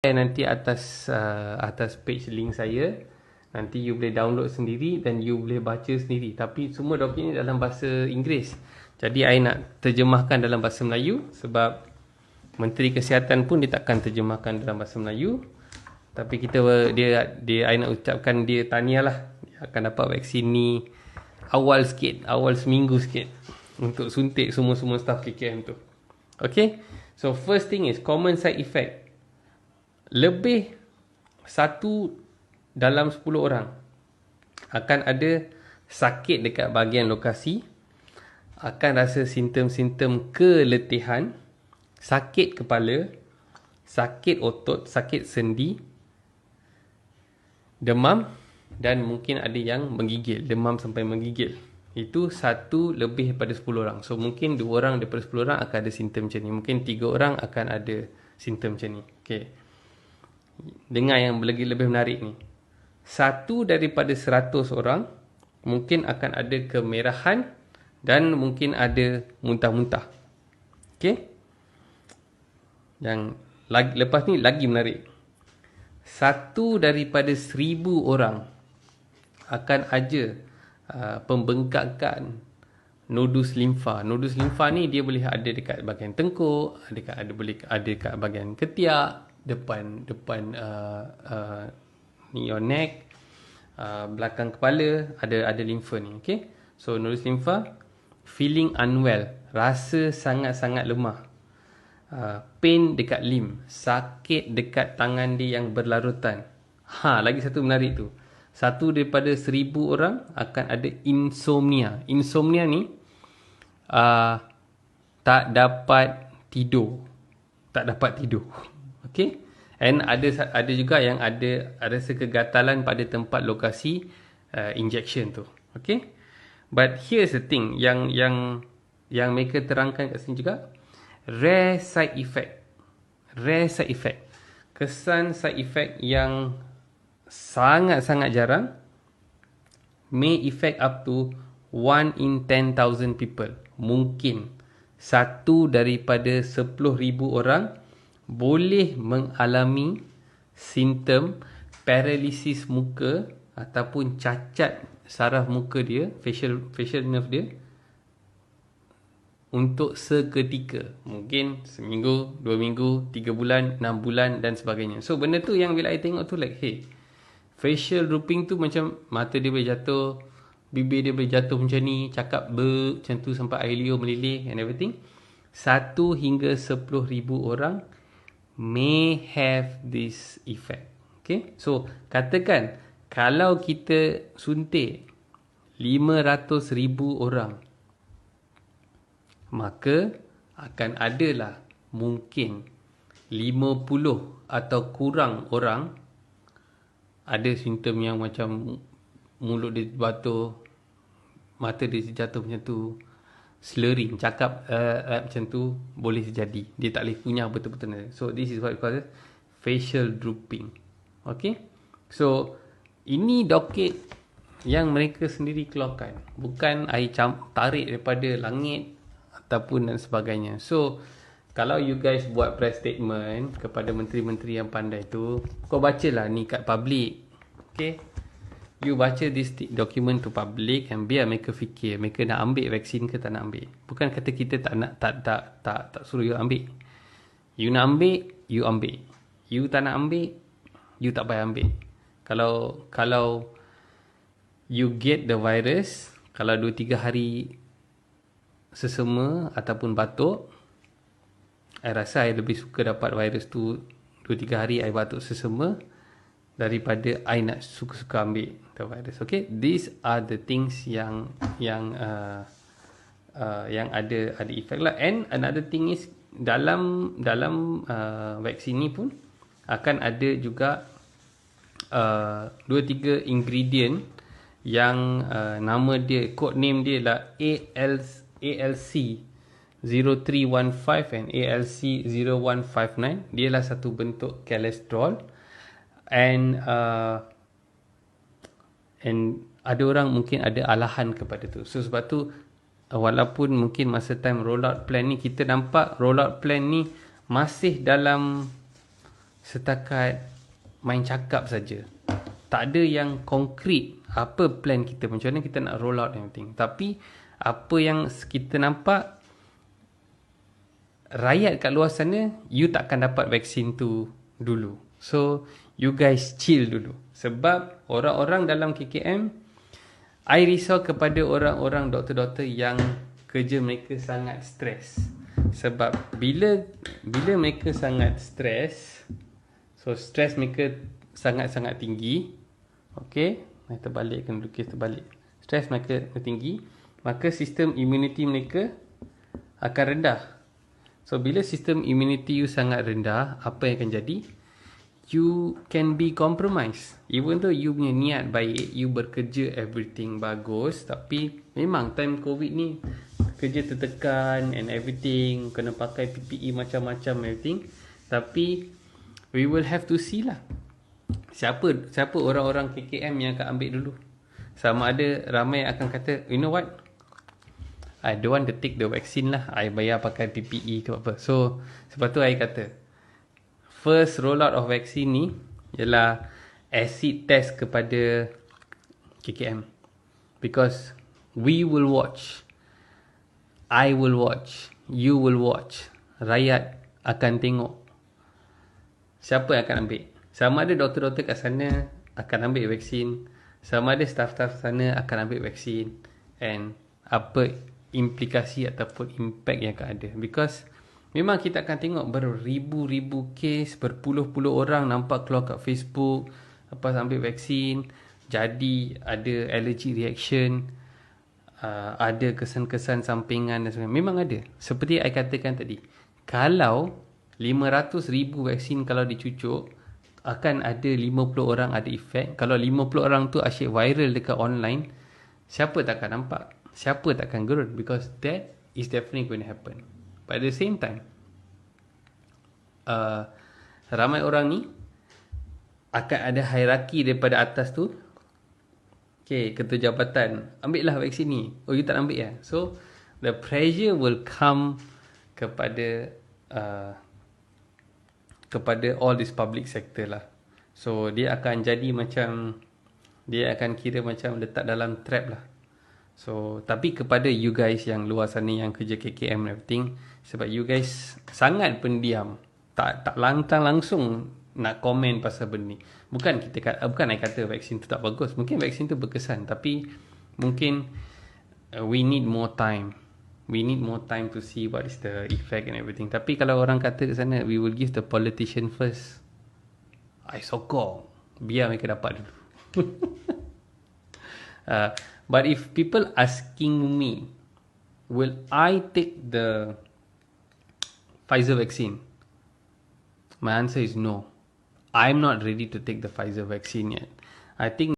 nanti atas page link saya. Nanti you boleh download sendiri dan you boleh baca sendiri. Tapi semua dokumen ni dalam bahasa Inggeris. Jadi I nak terjemahkan dalam bahasa Melayu sebab Menteri Kesihatan pun dia takkan terjemahkan dalam bahasa Melayu. Tapi I nak ucapkan dia tahniah lah. Dia akan dapat vaksin ni awal seminggu sikit untuk suntik semua staff KKM tu. Okay, so first thing is common side effect. Lebih 1 dalam 10 orang akan ada sakit dekat bahagian lokasi, akan rasa simptom-simptom keletihan, sakit kepala, sakit otot, sakit sendi, demam dan mungkin ada yang menggigil, demam sampai menggigil. Itu 1 lebih daripada 10 orang. So mungkin 2 orang daripada 10 orang akan ada simptom macam ni. Mungkin 3 orang akan ada simptom macam ni. Okay. Dengar yang lebih menarik ni. 1 daripada 100 orang mungkin akan ada kemerahan dan mungkin ada muntah-muntah. Okay. Yang lepas ni lagi menarik. 1 daripada 1000 orang akan ada pembengkakan nodus limfa. Nodus limfa ni dia boleh ada dekat bahagian tengkuk, boleh ada dekat bahagian ketiak, depan ni your neck, belakang kepala ada limfa ni. Okay, so nodus limfa, feeling unwell, rasa sangat-sangat lemah, pain dekat limb, sakit dekat tangan dia yang berlarutan. Lagi satu menarik tu, 1 daripada 1000 orang akan ada insomnia. Insomnia ni tak dapat tidur. Okay. And ada juga yang ada rasa kegatalan pada tempat lokasi injection tu. Okay. But here's the thing yang mereka terangkan kat sini juga, rare side effect. Kesan side effect yang sangat-sangat jarang, may affect up to 1 in 10,000 people. Mungkin 1 daripada 10,000 orang boleh mengalami simptom paralisis muka ataupun cacat saraf muka dia, facial nerve dia untuk seketika. Mungkin seminggu, 2 minggu, 3 bulan, 6 bulan dan sebagainya. So benda tu yang bila I tengok tu like, hey, facial drooping tu macam mata dia boleh jatuh, bibir dia boleh jatuh macam ni, cakap macam tu sampai air liur melilih and everything. 1 hingga 10,000 orang may have this effect. Okay, so katakan kalau kita suntik 500,000 orang, maka akan adalah mungkin 50 atau kurang orang ada simptom yang macam mulut dia batu, mata dia jatuh macam tu, slurring, cakap macam tu boleh terjadi. Dia tak boleh kunyah betul-betul. So this is what we call facial drooping. Okay, so ini doket yang mereka sendiri keluarkan, bukan I tarik daripada langit ataupun dan sebagainya. So kalau you guys buat press statement kepada menteri-menteri yang pandai tu, kau bacalah ni kat public. Okay, you baca this document to public and biar mereka fikir mereka nak ambil vaksin ke tak nak ambil. Bukan kata kita tak suruh you ambil. You nak ambil, you ambil. You tak nak ambil, you tak payah ambil. Kalau you get the virus, kalau 2-3 hari sesama ataupun batuk, I rasa I lebih suka dapat virus tu 2-3 hari I batuk sesama daripada I nak suka-suka ambil the virus. Okay, these are the things yang ada effect lah. And another thing is dalam vaksin ni pun akan ada juga 2-3 ingredient yang nama dia, code name dia lah ALC 0315 and ALC 0159. Dia lah satu bentuk kolesterol, and ada orang mungkin ada alahan kepada tu. So sebab tu walaupun mungkin masa time rollout plan ni kita nampak rollout plan ni masih dalam setakat main cakap saja. Tak ada yang konkret apa plan kita, macam mana kita nak roll out everything. Tapi apa yang kita nampak, rakyat kat luar sana, you takkan dapat vaksin tu dulu. So you guys chill dulu. Sebab orang-orang dalam KKM, I risau kepada orang-orang doktor-doktor yang kerja mereka sangat stres. Sebab bila mereka sangat stres, so stres mereka sangat-sangat tinggi. Okay, terbalikkan lukis terbalik. Stres mereka tinggi, maka sistem immunity mereka akan rendah. So bila sistem immunity you sangat rendah, apa yang akan jadi? You can be compromised. Even though you punya niat baik, you bekerja everything bagus, tapi memang time COVID ni kerja tertekan and everything, kena pakai PPE macam-macam everything. Tapi we will have to see lah, siapa orang-orang KKM yang akan ambil dulu. Sama ada ramai akan kata, you know what, I don't want to take the vaccine lah, I bayar pakai PPE ke apa. So sebab tu I kata first rollout of vaccine ni ialah acid test kepada KKM. Because we will watch, I will watch, you will watch, rakyat akan tengok siapa yang akan ambil. Sama ada doktor-doktor kat sana akan ambil vaksin, sama ada staff-staff sana akan ambil vaksin, and apa implikasi ataupun impact yang akan ada. Because memang kita akan tengok beribu-ribu kes, berpuluh-puluh orang nampak keluar kat Facebook lepas ambil vaksin, jadi ada allergy reaction, ada kesan-kesan sampingan dan sebagainya. Memang ada. Seperti I katakan tadi, kalau 500,000 vaksin kalau dicucuk, akan ada 50 orang ada efek. Kalau 50 orang tu asyik viral dekat online, siapa takkan nampak? Siapa takkan gerun? Because that is definitely going to happen. But at the same time, ramai orang ni akan ada hierarki daripada atas tu. Okay, ketua jabatan, ambil lah vaksin ni. Oh, you tak ambil ya? So the pressure will come kepada all this public sector lah. So dia akan jadi macam, dia akan kira macam letak dalam trap lah. So tapi kepada you guys yang luar sana yang kerja KKM and everything, sebab you guys sangat pendiam, tak lantang langsung nak komen pasal benda ni. Bukan I kata vaksin tu tak bagus, mungkin vaksin tu berkesan, tapi mungkin we need more time. We need more time to see what is the effect and everything. Tapi kalau orang kata ke sana, we will give the politician first, I sokong, biar mereka dapat dulu. But if people asking me, will I take the Pfizer vaccine? My answer is no. I'm not ready to take the Pfizer vaccine yet. I think